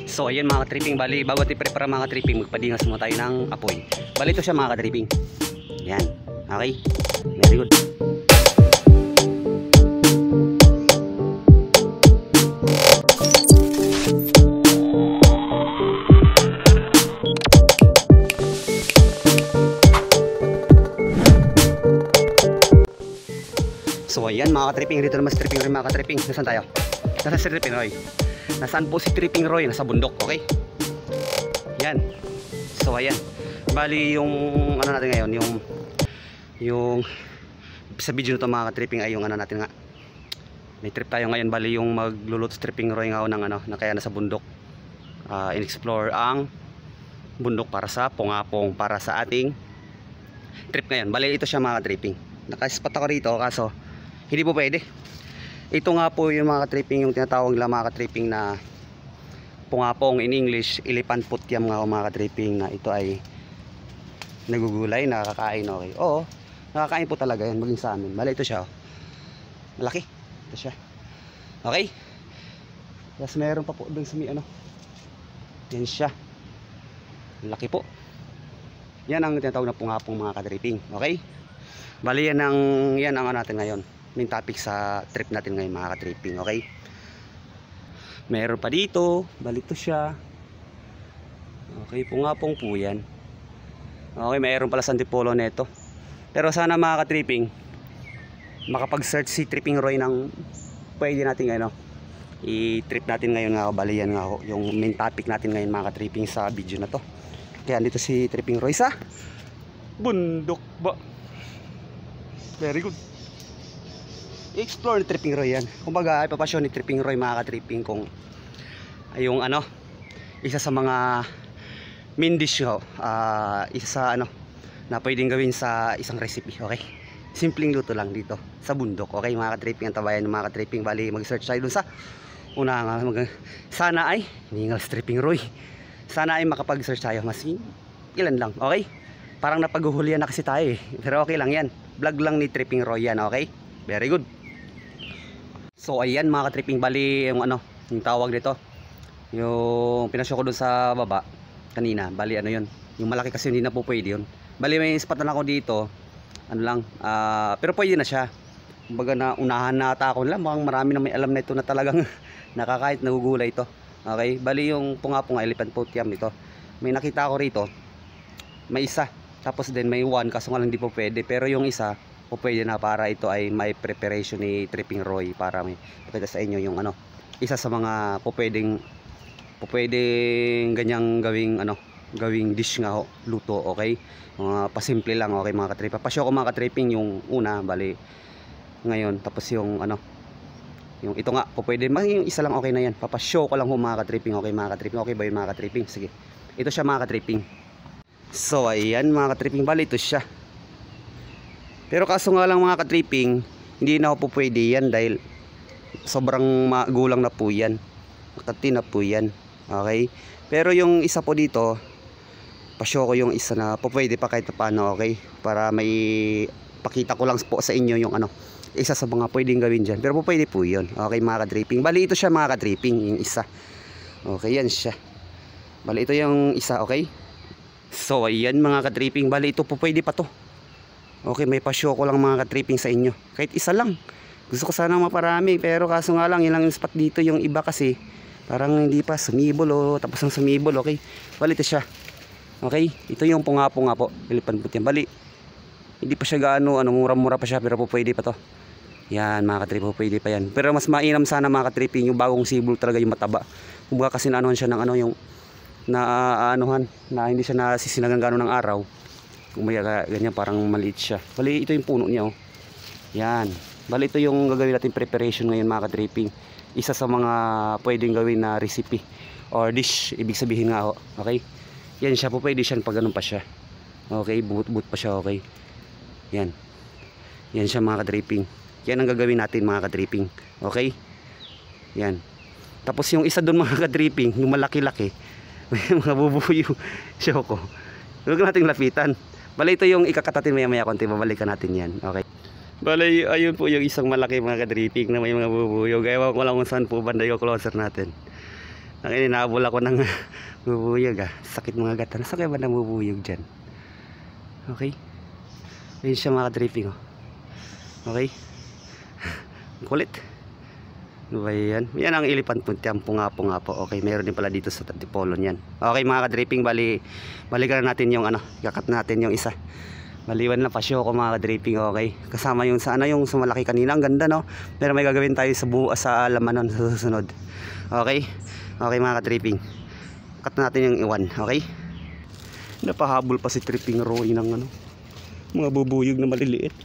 So ayan mga ka-tripping, bali bago natin prepare mga ka-tripping, magpadingas muna tayo ng apoy. Bali ito siya mga ka-tripping. Yan, okay, very good. So ayan mga ka-tripping, dito naman si Tripping Roy mga ka-tripping. Nasaan tayo? Nasaan si Tripping Roy? Nasaan po si Tripping Roy? Nasa bundok, okay? Yan. So ayan, bali yung ano natin ngayon, yung sa video nito mga ka-tripping ay yung ano natin nga, may trip tayo ngayon. Bali yung magluluto si Tripping Roy nga ng ano, na kaya nasa bundok, in-explore ang bundok para sa pungapong, para sa ating trip ngayon. Bali ito siya mga ka-tripping. Nakaspot ako rito kaso hindi po pwede. Ito nga po yung mga ka-tripping, yung tinatawag nila mga ka-tripping na pungapong, in English elephant putyam nga mga ka-tripping, na ito ay nagugulay, nakakain, okay. Oo, nakakain po talaga yan, maging sa amin. Bali ito siya, oh. Malaki, ito siya, okay. Tapos meron pa po doon sa may ano, yan siya, laki po. Yan ang tinatawag na pungapong mga ka-tripping, okay. Bali yan ang natin ngayon, main topic sa trip natin ngayon mga ka-tripping, okay. Meron pa dito, balito siya. Okay, pungapong po yan. Okay, mayroon pala sa antipolo neto. Pero sana mga ka-tripping, makapag-search si Tripping Roy ng pwede natin ano, i-trip natin ngayon nga. Bali yan nga yung main topic natin ngayon mga ka-tripping sa video na to. Kaya dito si Tripping Roy sa bundok ba. Very good. I-explore ni Tripping Roy yan. Kumbaga ipapasyon ni Tripping Roy mga ka-tripping kung yung ano, isa sa mga main dish ko, isa sa ano na pwedeng gawin sa isang recipe, okay. Simpleng luto lang dito sa bundok, okay mga ka-tripping. Ang tabayan ng mga ka-tripping, bali mag-search tayo dun sa una nga, sana ay ningal si Tripping Roy, sana ay makapag-search tayo, mas ilan lang, okay. Parang napaghuhulihan na kasi tayo eh, pero okay lang yan, vlog lang ni Tripping Roy yan, okay. Very good. So ayan mga ka-tripping, bali yung ano, yung tawag dito, yung pinasyo ko dun sa baba kanina, bali ano yun, yung malaki kasi hindi na po pwede yun. Bali may spot na ako dito, ano lang, pero pwede na siya. Kumbaga na unahan na ata ako nila, mukhang marami na may alam na ito na talagang nakakait, nagugulay ito, okay. Bali yung pungapong elephant putyam ito, may nakita ako rito, may isa, tapos din may one, kaso nga lang hindi po pwede. Pero yung isa po pwede na, para ito ay may preparation ni Tripping Roy, para may pakita sa inyo yung ano, isa sa mga po pwedeng ganyang gawing dish nga ho, luto, okay. Mga pasimple lang, okay mga ka-tripping. Pasyo ko mga ka-tripping yung una, bali ngayon, tapos yung ano, yung ito nga po pwede, yung isa lang okay na yan. Papasyo ko lang ho mga ka-tripping, okay mga ka-tripping. Okay ba yun mga ka-tripping? Sige, ito siya mga ka-tripping. So ayan mga ka-tripping, bali ito siya. Pero kaso nga lang mga ka-tripping, hindi na ako po pwede yan dahil sobrang magulang na po yan, makati na po yan, okay. Pero yung isa po dito, pasyo ko yung isa na po pwede pa kahit paano, okay. Para may pakita ko lang po sa inyo yung ano, isa sa mga pwedeng gawin dyan. Pero po pwede po yun, okay mga ka-tripping. Bali ito siya mga ka-tripping, yung isa, okay yan siya. Bali ito yung isa, okay. So ayan mga ka-tripping, bali ito po pwede pa to, okay. May pasyo ko lang mga ka-tripping sa inyo, kahit isa lang. Gusto ko sana maparami, pero kaso nga lang ilang spot dito, yung iba kasi parang hindi pa sumibol, tapos ang sumibol, okay. Bali ito siya, okay. Ito yung pungapong nga po, elephant putyam. Bali hindi pa siya gaano ano, mura-mura pa siya, pero po pwede pa to. Yan mga ka-tripping, po pwede pa yan. Pero mas mainam sana mga ka-tripping yung bagong sibol talaga, yung mataba. Kumbaga kasi naanuhan siya ng ano, yung naanuhan na hindi siya nasisinagan gano'n ng araw. Kumbaga ganyan, parang maliit siya. Bali ito yung puno niya, oh. Yan, bali ito yung gagawin natin preparation ngayon mga ka-tripping. Isa sa mga pwedeng gawin na recipe or dish, ibig sabihin nga, oh, okay. Yan siya po, pwede siya pag ganun pa siya, okay, buot-buot pa siya, okay. Yan siya mga ka-tripping. Yan ang gagawin natin mga ka-tripping, okay. Yan, tapos yung isa doon mga ka-tripping, yung malaki-laki, may mga bubuyo siya ko, huwag natin lapitan. Bali ito yung ikakatatin maya-maya konti, babalikan natin yan, okay. Bali ayun po yung isang malaki mga ka-tripping na may mga bubuyo. Gaya ko lang kung saan po banda yung closer natin. Ang inabol ako ng bubuyog ah. Sakit mga gata. Nasa kaya ba ng bubuyog dyan? Okay. Ayun siya mga ka-tripping oh. Okay. Kulit. Ano ba yan? Yan ang elephant puntiam. Punga-punga po. Okay. Meron din pala dito sa Antipolo yan. Okay mga ka-tripping. Balikan na natin yung ano. Kakat natin yung isa. Maliwan na pa show ko mga ka-tripping. Okay. Kasama yung sa ano yung sa malaki kanina. Ang ganda no. Pero may gagawin tayo sa laman nun sa susunod. Okay. Okay mga ka-tripping. Cut natin yung iwan. Okay. Napahabol pa si Tripping Roy ng ano. Mga bubuyog na maliliit.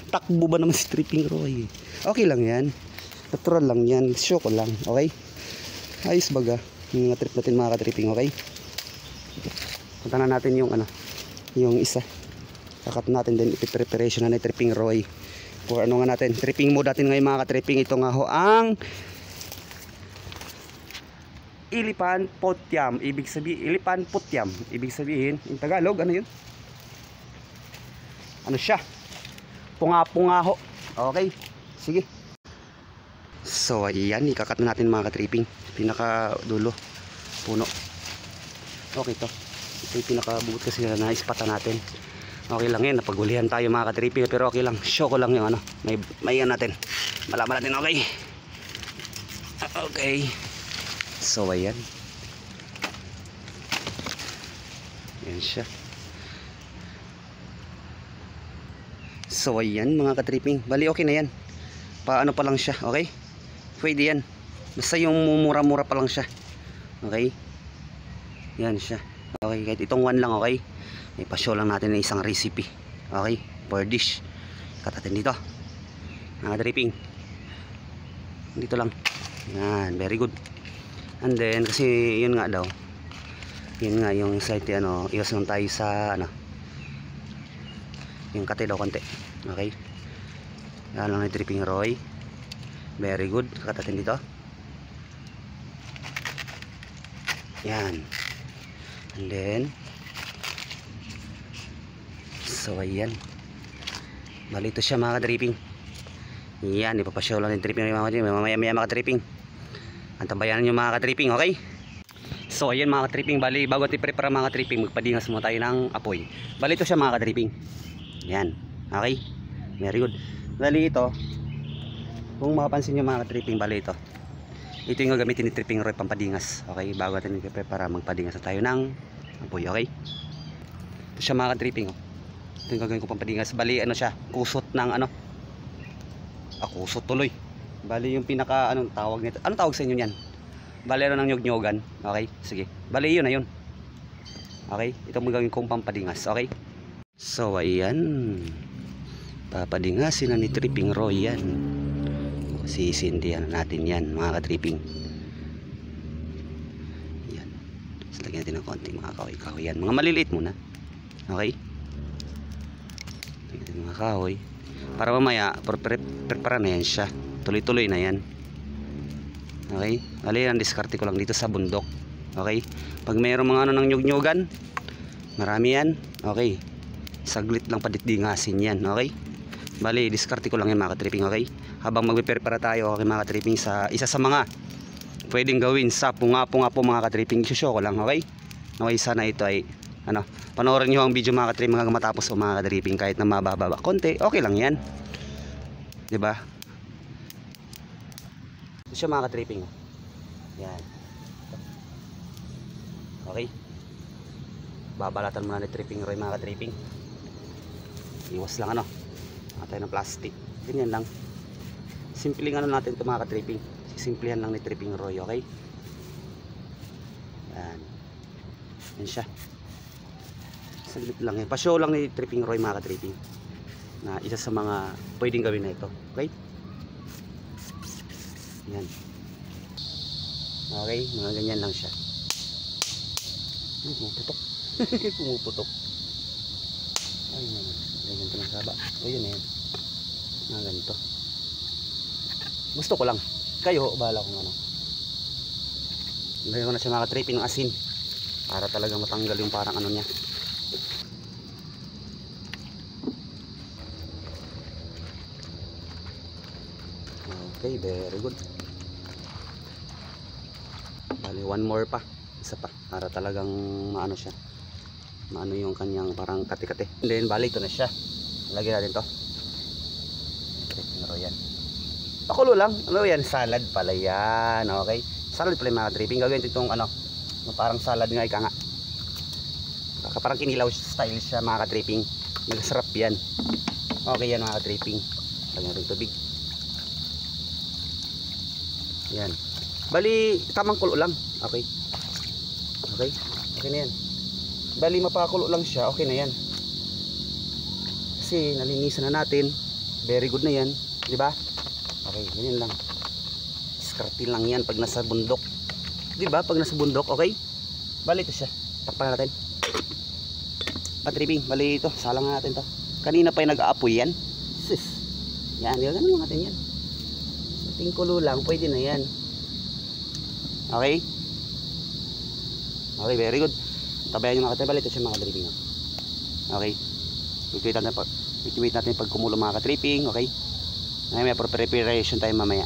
Takbo ba naman si Tripping Roy? Okay lang yan. Natural lang yan. Show ko lang. Okay. Ayos baga. Yung mga trip natin mga ka-tripping. Okay. Punta na natin yung ano. Yung isa. Kakat natin din ipipreparation na ni Tripping Roy. For ano nga natin. Tripping mode natin ngayon mga ka-tripping. Ito nga ho ang Ilipan Putyam. Ibig sabihin, Ilipan Putyam. Ibig sabihin, in Tagalog, ano yun? Ano siya? Punga-punga ho. Okay. Sige. So, ayan. Ikakat na natin mga ka-tripping. Pinaka dulo. Puno. Okay to. Ito yung pinakabuot kasi na naispatan natin. Okay lang yan. Napagulihan tayo mga ka-tripping. Pero okay lang. Show ko lang yung ano. May yan natin. Malaman natin. Okay. Okay. So, ayan. Ayan siya. So ayan mga ka-tripping. Bali okay na yan. Paano pa lang siya. Okay. Pwede yan. Basta yung mura-mura pa lang siya. Okay. Yan siya. Okay. Kahit itong one lang. Okay. May pa-show lang natin na isang recipe. Okay. Per dish. Katatin dito. Mga ka-tripping. Dito lang. Yan. Very good. And then kasi yun nga daw. Yun nga yung site ano. Iwas lang tayo sa ano. Yung kate daw konti. Okay. Yan lang ni Tripping Roy. Very good. Katatin dito. Yan. And then so ayan. Bali ito siya mga ka-tripping. Yan. Ipapashow lang ni Tripping Roy mamaya mga ka-tripping. Antabayanan nyo mga ka-tripping. Okay. So ayan mga ka-tripping. Bali bago natin prepare mga ka-tripping, magpadingas muna tayo ng apoy. Bali ito siya mga ka-tripping. Yan. Okay. Very good. Bali ito. Kung makapansin nyo mga ka-tripping, bali ito. Ito yung gagamitin ni Tripping Roy pampadingas. Okay. Bago natin i-prepare magpadingas na tayo ng apoy. Okay. Ito siya mga ka-tripping. Oh. Ito yung gagawin ko pampadingas. Bali ano siya. Kusot ng ano. Kusot tuloy. Bali yung pinaka anong tawag nito. Anong tawag sa inyo yan? Bali ano ng nyog-nyogan. Okay. Sige. Bali yun na yun. Okay. Ito yung gagawin kong pampadingas. Okay. So ayan. Papadingasin na ni Tripping Roy yan. Sisindihan natin yan mga ka-tripping. Yan. So, lagyan natin ng konti mga kahoy-kahoy yan. Mga maliliit muna. Okay. Lagyan natin mga kahoy. Para mamaya prepare na yan siya. Tuloy-tuloy na yan. Okay. Bali yan. Diskarte ko lang dito sa bundok. Okay. Pag mayroong mga ano ng nyug-nyugan, marami yan. Okay. Saglit lang paditdingasin yan. Okay. Bali, diskarte ko lang yan mga ka-tripping. Okay. Habang magpe-prepare tayo okay mga ka-tripping sa isa sa mga pwedeng gawin sa punga-punga po mga ka-tripping. I-show ko lang. Okay. Okay, sana ito ay ano, panoorin nyo ang video mga ka-tripping hanggang matapos o mga ka-tripping kahit na mababa konti. Okay lang yan. Diba? Ito siya mga ka-tripping. Yan. Okay. Babalatan muna ni Tripping Roy mga ka-tripping. Iwas lang ano. Tayo ng plastic. Ganyan lang. Simpleng ano natin ito mga ka-tripping. Simplihan lang ni Tripping Roy. Okay. Yan. Yan siya. Saglit lang yan. Pa-show lang ni Tripping Roy mga ka-tripping. Na isa sa mga pwedeng gawin na ito. Okay. Yan. Okay. Mga ganyan lang siya. Pumuputok. Pumuputok. Ay naman. Ganito lang saba. O yun na yan. Mga ganito. Gusto ko lang. Kayo, bahala kung ano. Lagyan ko na siya mga ka-tripping ng asin. Para talaga matanggal yung parang ano niya. Okay, very good. Bali, one more pa. Isa pa. Para talagang maano siya. Maano yung kanyang parang kati-kati. And then, bali, ito na siya. Lagyan natin to. Tripping Roy yan. Pakulo lang. Ano yan? Salad pala yan. Okay. Salad pala yung mga tripping. Gagawin ito itong ano. Parang salad nga ika nga. Parang kinilaw style siya mga ka-tripping. Nagsarap yan. Okay yan mga ka-tripping. Lagyan natin tubig. Yan. Bali, tamang kulo lang. Okay. Okay. Okay na yan. Bali, mapakulo lang siya. Okay na yan. Kasi nalinisan na natin. Very good na yan. Diba? Okay, ganyan lang. Diskarte lang yan pag nasa bundok. Diba? Pag nasa bundok, okay? Bali, ito siya. Takpan natin. Patripping. Bali, ito. Salang natin to. Kanina pa yung nag-aapoy yan. Sis. Yan. Ganun natin yan. Ting kulo lang, pwede na yan. Okay? Okay, very good. Tabayan nyo mga katripping. Ito siya mga katripping. Okay? Wait natin pag kumulo mga katripping. Okay? May preparation tayo mamaya.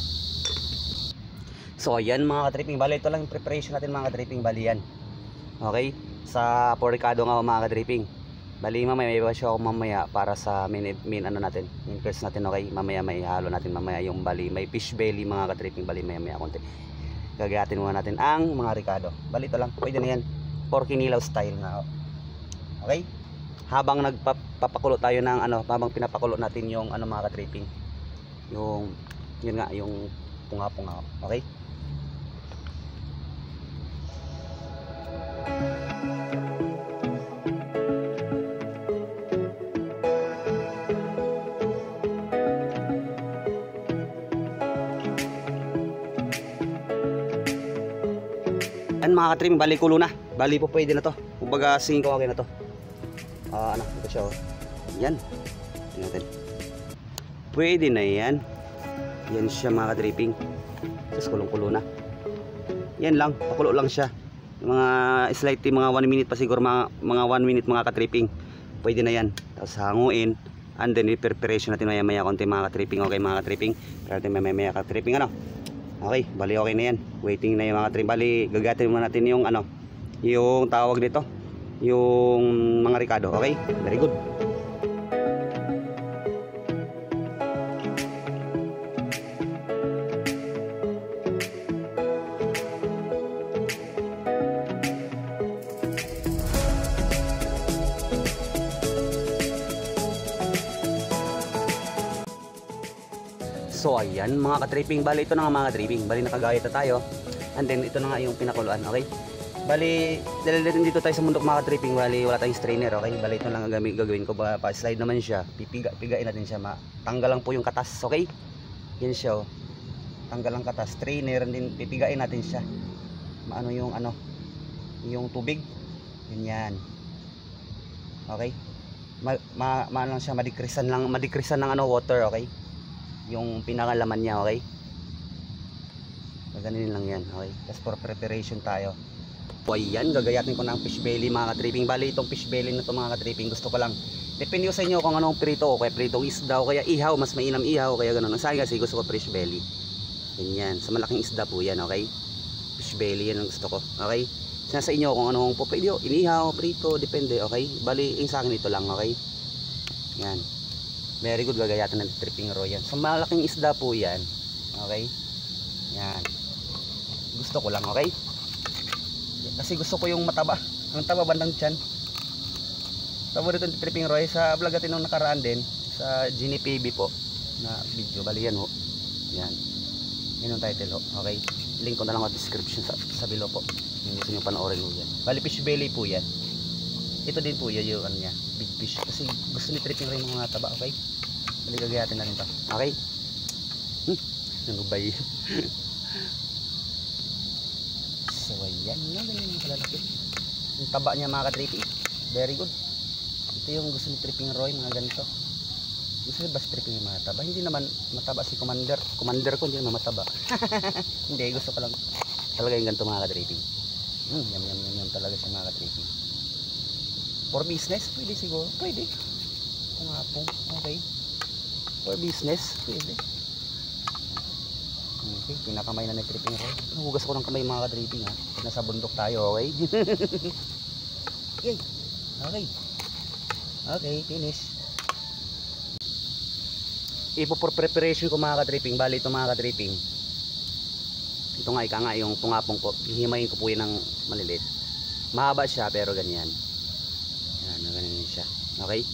So, ayan mga katripping. Bali, ito lang yung preparation natin mga katripping. Bali yan. Okay? Sa poricado nga mga katripping. Bali mamaya may iba siya ako mamaya para sa main ano natin, main course natin. Okay, mamaya may halo natin mamaya yung bali may fish belly mga ka-tripping. Bali maya konti gagayatin muna natin ang mga ricado. Bali ito lang, pwede na yan, pork kinilaw style nga. Okay, habang nagpapakulo tayo ng ano, habang pinapakulo natin yung ano mga ka-tripping, yung yun nga yung punga-punga. Okay. Yan mga ka-tripping, bali kulo na. Bali po pwede na to. Kumbaga singin ko okay na to. Ano, ito siya oh. Yan. Tingnan natin. Pwede na yan. Yan siya mga ka-tripping. Tapos kulong-kulo na. Yan lang, pakulo lang siya. Mga slightly mga 1 minute pa siguro, mga 1 minute mga ka-tripping. Pwede na yan. Tapos hanguin. And then preparation natin maya-maya konti mga ka-tripping. Okay mga ka-tripping. Pero natin maya-maya ka-tripping ano. Okay, bali okay na yan. Waiting na yung mga tripping. Bali, gagatin muna natin yung ano, yung tawag dito, yung mga ricado. Okay, very good. So ayan mga ka-tripping, bali ito na nga mga ka-tripping, bali nakagayat na tayo. And then ito na nga yung pinakuluan, okay? Bali, dahil dito tayo sa mundok mga ka-tripping, bali wala tayong strainer, okay? Bali ito lang ang gagawin ko, pa-slide naman siya, pipigain natin siya, tanggal lang po yung katas, okay? Yan siya oh. Tanggal lang katas, strainer, and then pipigain natin siya. Maano yung ano, yung tubig, ganyan. Okay? Maano lang siya, madikrisan ng ano, water, okay? Yung pinakalaman niya, okay? Gaganin lang yan, okay? Tapos for preparation tayo. So ayan, gagayatin ko ng fish belly mga ka-tripping. Bali itong fish belly na to mga ka-tripping, gusto ko lang, depende ko sa inyo kung anong prito, kaya pritong isda o kaya ihaw, mas mainam ihaw, kaya gano'n. Sa akin kasi gusto ko fish belly. Ganyan, sa malaking isda po yan, okay? Fish belly, yan ang gusto ko, okay? Sa inyo kung anong po pwede, inihaw, prito, depende, okay? Bali, sa akin ito lang, okay? Yan. Very good, gagayatin ng tripping Roy yan. Sa malaking isda po yan. Okay? Yan. Gusto ko lang, okay? Kasi gusto ko yung mataba. Ang taba bandang tiyan. Tabo dito ng tripping Roy. Sa vlog natin nung nakaraan din. Sa Genie PB po. Na video. Bali yan ho. Yan. Yan yung title ho. Okay? Link ko na lang sa description sa below po. Yung gusto nyo panoorin ho yan. Bali fish belly po yan. Ito din po yan yung ano niya, big fish. Kasi gusto ni tripping rin mga taba, okay? Bali gagayatin natin to. Okay? Ano ba yun? So ayan nga, ganyan yung kalalaki. Yung taba niya mga ka-tripping. Very good. Ito yung gusto ni tripping Roy, mga ganito. Gusto ni ba tripping yung mga taba? Hindi naman mataba si Commander. Commander ko hindi naman mataba. Hindi, gusto ko lang talaga yung ganito mga ka-tripping. Yum talaga siya mga ka-tripping. For business, pwede siguro. Pwede. Kung nga po. Okay. For business, pwede. Okay, pinakamay na nag-tripping roy. Hugas ko ng kamay mga ka-tripping ha. Nasa bundok tayo, okay? Okay. Okay. Okay, finish. Ipo for preparation ko mga ka-tripping. Bali ito mga ka-tripping. Ito nga, ika nga yung tungapong ko. Hihimayin ko po yun ng maliliit. Mahaba siya pero ganyan. Yan, ganyan siya. Okay?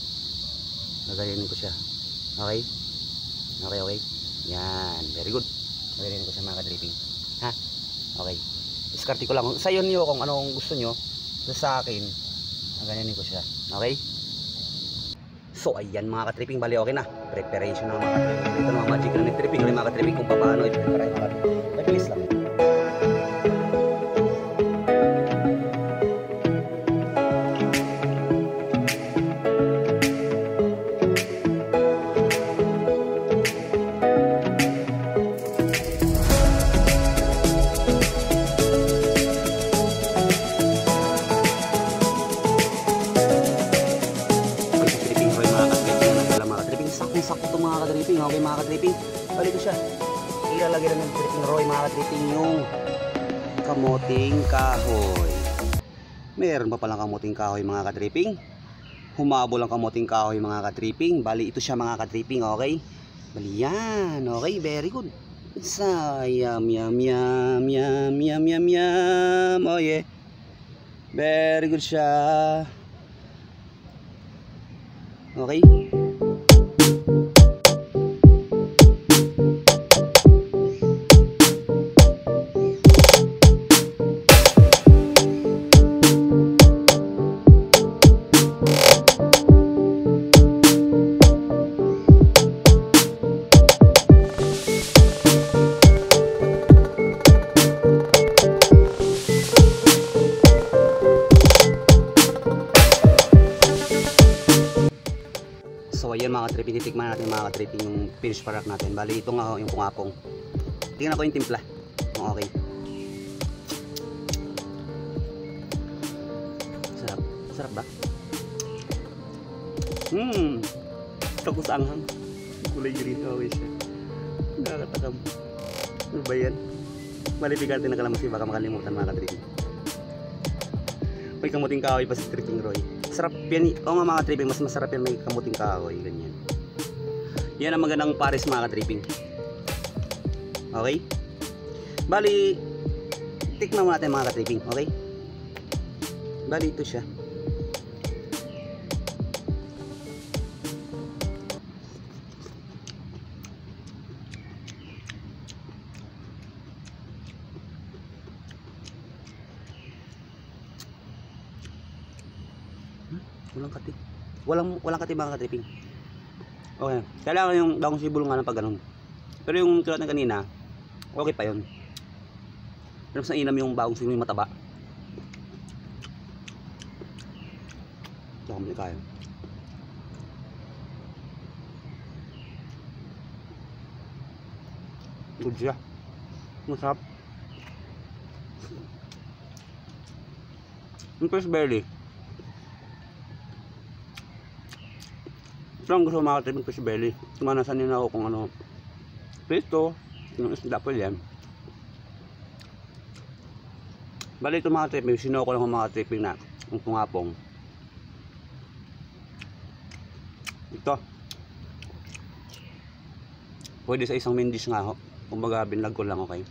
Gagayanin ko siya. Okay? Okay, okay. Yan, very good. Gagayanin ko siya mga ka-tripping. Ha? Okay. Diskarte ko lang. Sa iyo kung anong gusto nyo. Sa akin, gagayanin ko siya. Okay? So ayan mga ka-tripping, bali okay na. Preparation ng mga ka-tripping. Ito na mga magic na nag-tripping. Mga ka-tripping kung paano i-prepare mga ka-tripping. Mabilis lang. Sakto ito mga ka-tripping. Okay mga ka-tripping, balik ko siya. Ilalagay na ng tripping roy mga ka-tripping yung kamuting kahoy. Meron pa palang kamuting kahoy mga ka-tripping. Humabol ang kamuting kahoy mga ka-tripping. Bali ito siya mga ka-tripping. Okay, bali yan. Okay, very good. Yum yum yum yum yum yum yum. Oh yeah, very good siya. Okay. So ayan mga ka-tripping, titikman natin mga ka-tripping yung finished product natin. Bali ito nga yung pungapong. Tingnan ko yung timpla. Okay. Sarap. Sarap ba? Tapos anghang. Kulay green. Okay siya. Nakakatakam. Ano ba yan? Malipigan natin na kalamansi, baka makalimutan mga ka-tripping. May kamuting kahoy pa sa tripping roy. Sarap yan. O nga mga ka-tripping, mas masarap yan may kamuting kahoy. Ganyan. Yan ang magandang pares mga ka-tripping. Okay? Bali, tikman mo natin mga ka-tripping. Okay? Bali ito siya. Walang kati. Walang kati mga ka-tripping. Okay. Kailangan yung daong sibol nga ng pag ganun. Pero yung tulad ng kanina, okay pa yun. Pero mas nainam yung baong sibol yung mataba. Baka mali kayo. Good siya. Masarap. Yung fish belly. Ito ang gusto mga ka-tripping fish belly. Tumanasan nila ako kung ano. Prito. Yung isda po yan. Bali ito mga ka-tripping. Sinuha ko lang mga ka-tripping na. Yung pungapong. Ito. Pwede sa isang main dish nga ho. Kumbaga binlag ko lang, okay.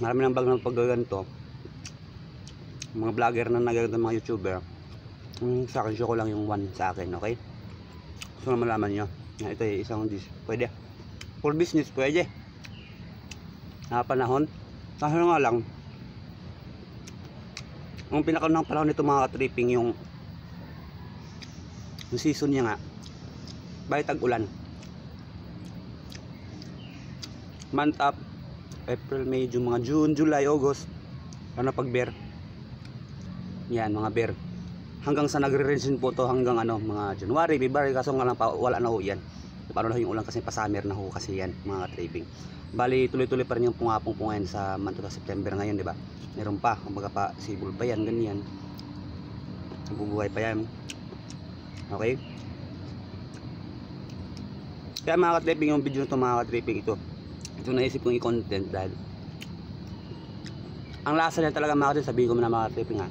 Marami ng bag ng paggaganto. Mga vlogger na nagaganto, mga YouTuber. Sa akin, show ko lang yung one sa akin, okay. Gusto na malaman nyo na ito ay isang dish. Pwede. For business, pwede. Panahon. Kasi nga lang, ang pinakaunang panahon nito mga ka-tripping, yung season niya nga, bali tag-ulan. Month up, April, May, June, mga June, July, August, ano pag bear. Yan, mga bear. Hanggang sa nagre-range po to hanggang ano, mga January, February, kaso nga lang wala na ho yan. Paano na yung ulan kasi pa-summer na ho kasi yan mga ka-tripping. Bali tuloy-tuloy pa rin yung pungapong po ngayon sa month of September ngayon, di ba? Meron pa, kumbaga pa sibol pa yan, ganyan. Nabubuhay pa yan. Okay? Kaya mga ka-tripping, yung video nito mga ka-tripping ito, ito naisip kong i-content dahil ang lasa niya talaga mga katriping, sabihin ko na mga katriping ha,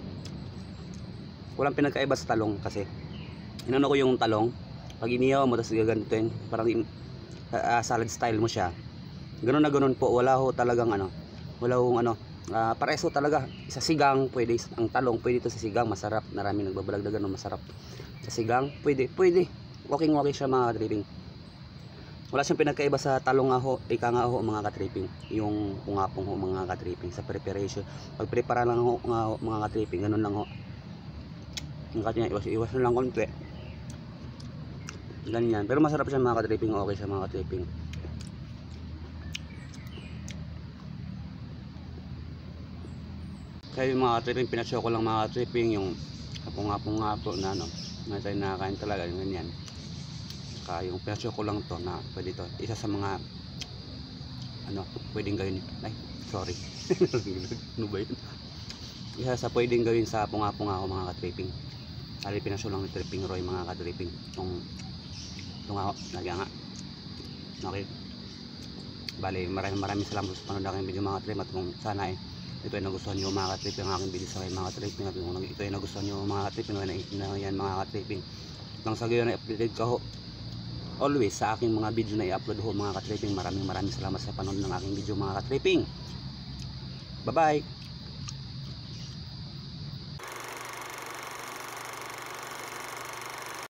walang pinagkaiba sa talong. Kasi inano ko yung talong, pag inihaw mo tapos gagantuin, parang salad style mo siya, ganun na ganun po. Wala ho talagang ano, wala hong ano, pareso talaga. Sa sigang pwede, ang talong pwede ito sa sigang, masarap. Marami nagbabalag na ganun, masarap sa sigang, pwede walking siya mga katriping. Wala siyang pinagkaiba sa talong nga ho, ika nga ho mga katriping, yung pungapong ho mga katriping sa preparation. Pag prepara lang ho nga ho mga katriping, ganun lang ho. Yung kanya iwas na lang konti, ganyan. Pero masarap siya mga katriping, okay siya mga katriping. Kaya yung mga katriping, pinatsyo ko lang mga katriping yung hapong-hapong nga po na ano, na tayo nakakain talaga yung ganyan. Saka yung pinatsyo ko lang to na pwede to, isa sa mga ano, pwedeng gawin. Ay, sorry. Ano ba yun? Isa sa pwedeng gawin sa hapong-hapong ako mga katriping.Ali pinatsyo lang ni Tripping Roy mga katriping. Itong ako, nagya nga. Okay. Bali, maraming salamat sa panood aking video mga katriping. At kung sana ito ay nagustuhan nyo mga katriping ang aking video sa mga katriping. At kung ito ay nagustuhan nyo mga katriping, na yan mga katriping, nang sa gayon ay updated ka ho always sa aking mga video na i-upload ho mga katriping. Maraming salamat sa panood ng aking video mga katriping. Bye bye.